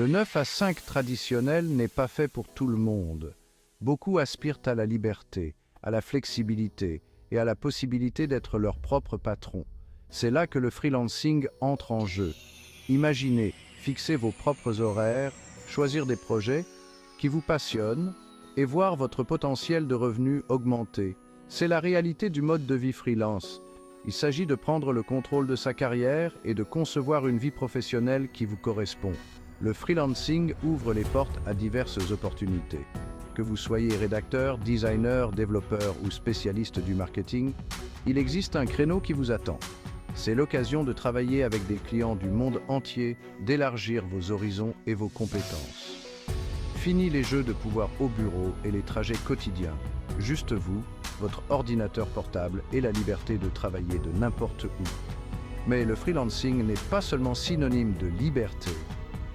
Le 9 à 5 traditionnel n'est pas fait pour tout le monde. Beaucoup aspirent à la liberté, à la flexibilité et à la possibilité d'être leur propre patron. C'est là que le freelancing entre en jeu. Imaginez, fixer vos propres horaires, choisir des projets qui vous passionnent et voir votre potentiel de revenus augmenter. C'est la réalité du mode de vie freelance. Il s'agit de prendre le contrôle de sa carrière et de concevoir une vie professionnelle qui vous correspond. Le freelancing ouvre les portes à diverses opportunités. Que vous soyez rédacteur, designer, développeur ou spécialiste du marketing, il existe un créneau qui vous attend. C'est l'occasion de travailler avec des clients du monde entier, d'élargir vos horizons et vos compétences. Fini les jeux de pouvoir au bureau et les trajets quotidiens. Juste vous, votre ordinateur portable et la liberté de travailler de n'importe où. Mais le freelancing n'est pas seulement synonyme de liberté,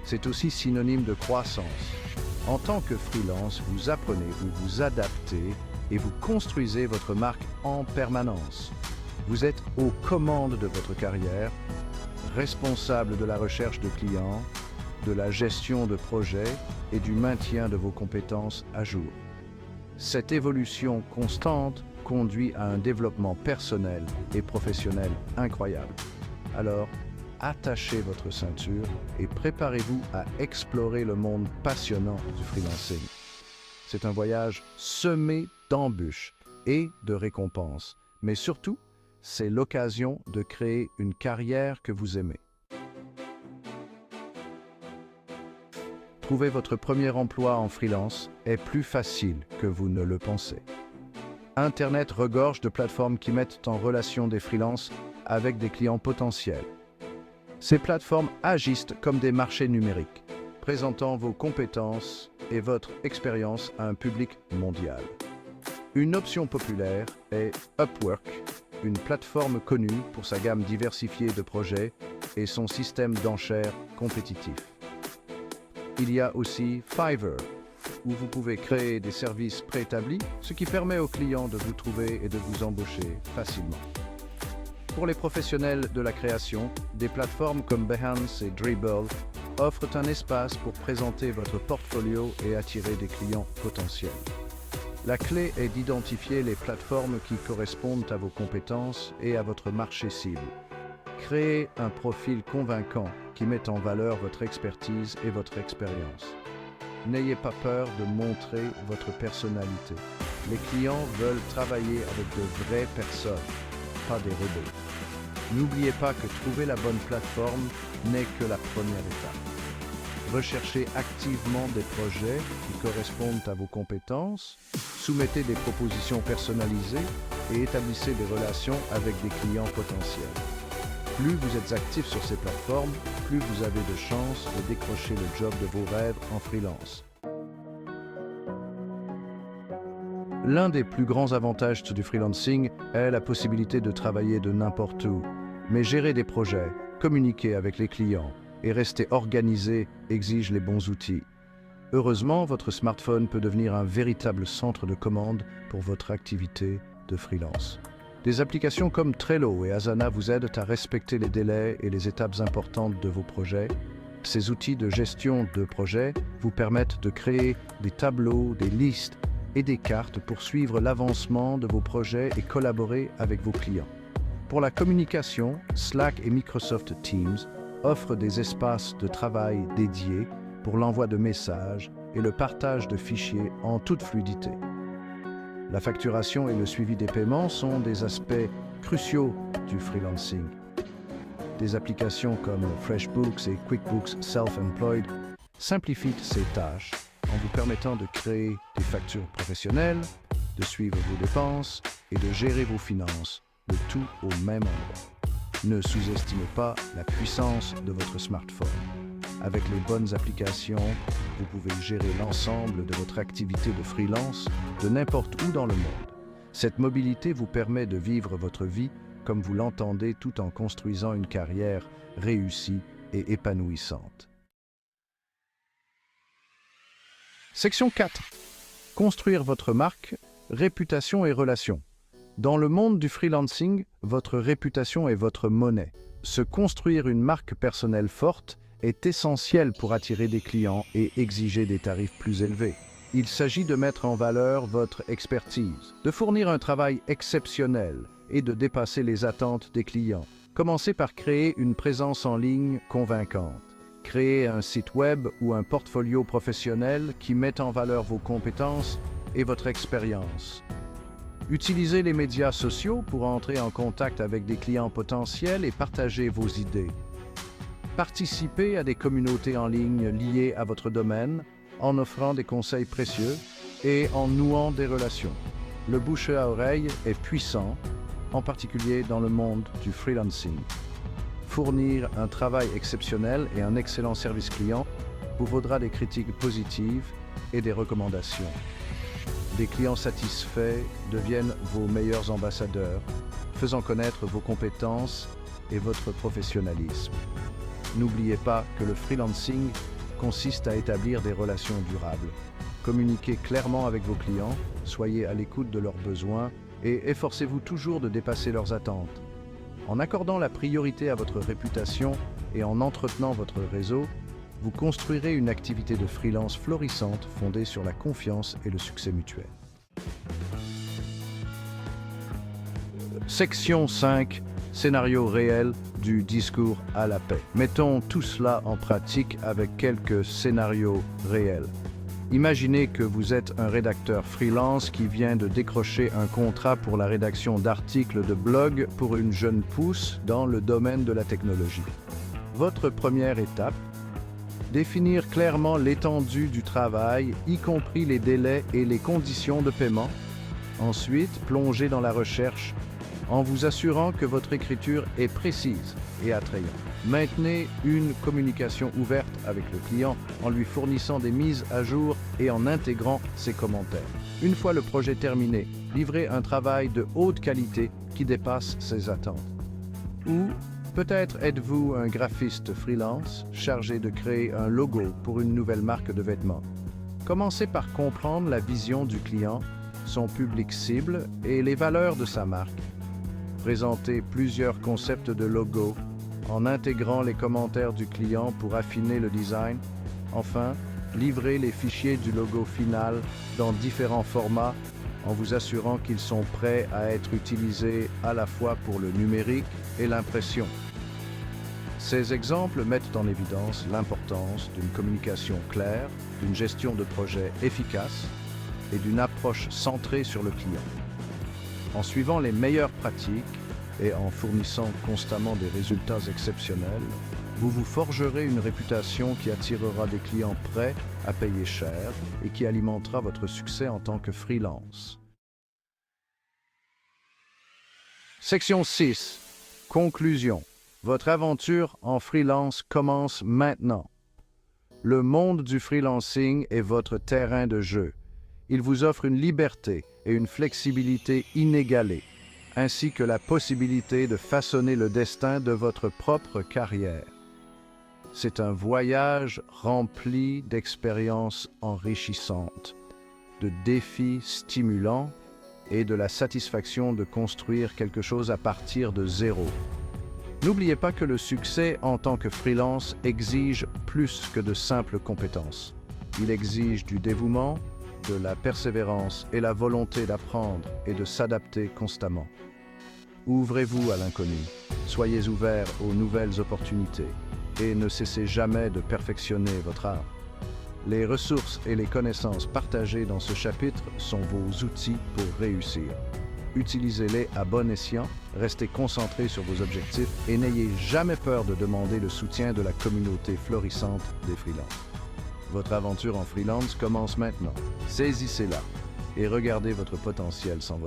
c'est aussi synonyme de croissance. En tant que freelance, vous apprenez, vous vous adaptez et vous construisez votre marque en permanence. Vous êtes aux commandes de votre carrière, responsable de la recherche de clients, de la gestion de projets et du maintien de vos compétences à jour. Cette évolution constante conduit à un développement personnel et professionnel incroyable. Alors, attachez votre ceinture et préparez-vous à explorer le monde passionnant du freelancing. C'est un voyage semé d'embûches et de récompenses, mais surtout, c'est l'occasion de créer une carrière que vous aimez. Trouver votre premier emploi en freelance est plus facile que vous ne le pensez. Internet regorge de plateformes qui mettent en relation des freelances avec des clients potentiels. Ces plateformes agissent comme des marchés numériques, présentant vos compétences et votre expérience à un public mondial. Une option populaire est Upwork, une plateforme connue pour sa gamme diversifiée de projets et son système d'enchères compétitif. Il y a aussi Fiverr, où vous pouvez créer des services préétablis, ce qui permet aux clients de vous trouver et de vous embaucher facilement. Pour les professionnels de la création, des plateformes comme Behance et Dribbble offrent un espace pour présenter votre portfolio et attirer des clients potentiels. La clé est d'identifier les plateformes qui correspondent à vos compétences et à votre marché cible. Créez un profil convaincant qui met en valeur votre expertise et votre expérience. N'ayez pas peur de montrer votre personnalité. Les clients veulent travailler avec de vraies personnes, pas des robots. N'oubliez pas que trouver la bonne plateforme n'est que la première étape. Recherchez activement des projets qui correspondent à vos compétences, soumettez des propositions personnalisées et établissez des relations avec des clients potentiels. Plus vous êtes actif sur ces plateformes, plus vous avez de chances de décrocher le job de vos rêves en freelance. L'un des plus grands avantages du freelancing est la possibilité de travailler de n'importe où. Mais gérer des projets, communiquer avec les clients et rester organisé exige les bons outils. Heureusement, votre smartphone peut devenir un véritable centre de commande pour votre activité de freelance. Des applications comme Trello et Asana vous aident à respecter les délais et les étapes importantes de vos projets. Ces outils de gestion de projet vous permettent de créer des tableaux, des listes et des cartes pour suivre l'avancement de vos projets et collaborer avec vos clients. Pour la communication, Slack et Microsoft Teams offrent des espaces de travail dédiés pour l'envoi de messages et le partage de fichiers en toute fluidité. La facturation et le suivi des paiements sont des aspects cruciaux du freelancing. Des applications comme FreshBooks et QuickBooks Self-Employed simplifient ces tâches en vous permettant de créer des factures professionnelles, de suivre vos dépenses et de gérer vos finances, le tout au même endroit. Ne sous-estimez pas la puissance de votre smartphone. Avec les bonnes applications, vous pouvez gérer l'ensemble de votre activité de freelance de n'importe où dans le monde. Cette mobilité vous permet de vivre votre vie comme vous l'entendez tout en construisant une carrière réussie et épanouissante. Section 4. Construire votre marque, réputation et relations. Dans le monde du freelancing, votre réputation est votre monnaie. Se construire une marque personnelle forte est essentiel pour attirer des clients et exiger des tarifs plus élevés. Il s'agit de mettre en valeur votre expertise, de fournir un travail exceptionnel et de dépasser les attentes des clients. Commencez par créer une présence en ligne convaincante. Créez un site web ou un portfolio professionnel qui met en valeur vos compétences et votre expérience. Utilisez les médias sociaux pour entrer en contact avec des clients potentiels et partager vos idées. Participez à des communautés en ligne liées à votre domaine en offrant des conseils précieux et en nouant des relations. Le bouche à oreille est puissant, en particulier dans le monde du freelancing. Fournir un travail exceptionnel et un excellent service client vous vaudra des critiques positives et des recommandations. Des clients satisfaits deviennent vos meilleurs ambassadeurs, faisant connaître vos compétences et votre professionnalisme. N'oubliez pas que le freelancing consiste à établir des relations durables. Communiquez clairement avec vos clients, soyez à l'écoute de leurs besoins et efforcez-vous toujours de dépasser leurs attentes. En accordant la priorité à votre réputation et en entretenant votre réseau, vous construirez une activité de freelance florissante fondée sur la confiance et le succès mutuel. Section 5. Scénario réel du discours à la paix. Mettons tout cela en pratique avec quelques scénarios réels. Imaginez que vous êtes un rédacteur freelance qui vient de décrocher un contrat pour la rédaction d'articles de blog pour une jeune pousse dans le domaine de la technologie. Votre première étape, définir clairement l'étendue du travail, y compris les délais et les conditions de paiement. Ensuite, plongez dans la recherche en vous assurant que votre écriture est précise et attrayante. Maintenez une communication ouverte avec le client en lui fournissant des mises à jour et en intégrant ses commentaires. Une fois le projet terminé, livrez un travail de haute qualité qui dépasse ses attentes. Ou peut-être êtes-vous un graphiste freelance chargé de créer un logo pour une nouvelle marque de vêtements. Commencez par comprendre la vision du client, son public cible et les valeurs de sa marque. Présentez plusieurs concepts de logo en intégrant les commentaires du client pour affiner le design. Enfin, livrez les fichiers du logo final dans différents formats en vous assurant qu'ils sont prêts à être utilisés à la fois pour le numérique et l'impression. Ces exemples mettent en évidence l'importance d'une communication claire, d'une gestion de projet efficace et d'une approche centrée sur le client. En suivant les meilleures pratiques et en fournissant constamment des résultats exceptionnels, vous vous forgerez une réputation qui attirera des clients prêts à payer cher et qui alimentera votre succès en tant que freelance. Section 6. Conclusion. Votre aventure en freelance commence maintenant. Le monde du freelancing est votre terrain de jeu. Il vous offre une liberté et une flexibilité inégalées, ainsi que la possibilité de façonner le destin de votre propre carrière. C'est un voyage rempli d'expériences enrichissantes, de défis stimulants et de la satisfaction de construire quelque chose à partir de zéro. N'oubliez pas que le succès en tant que freelance exige plus que de simples compétences. Il exige du dévouement, de la persévérance et la volonté d'apprendre et de s'adapter constamment. Ouvrez-vous à l'inconnu, soyez ouverts aux nouvelles opportunités et ne cessez jamais de perfectionner votre art. Les ressources et les connaissances partagées dans ce chapitre sont vos outils pour réussir. Utilisez-les à bon escient, restez concentrés sur vos objectifs et n'ayez jamais peur de demander le soutien de la communauté florissante des freelances. Votre aventure en freelance commence maintenant. Saisissez-la et regardez votre potentiel s'envoler.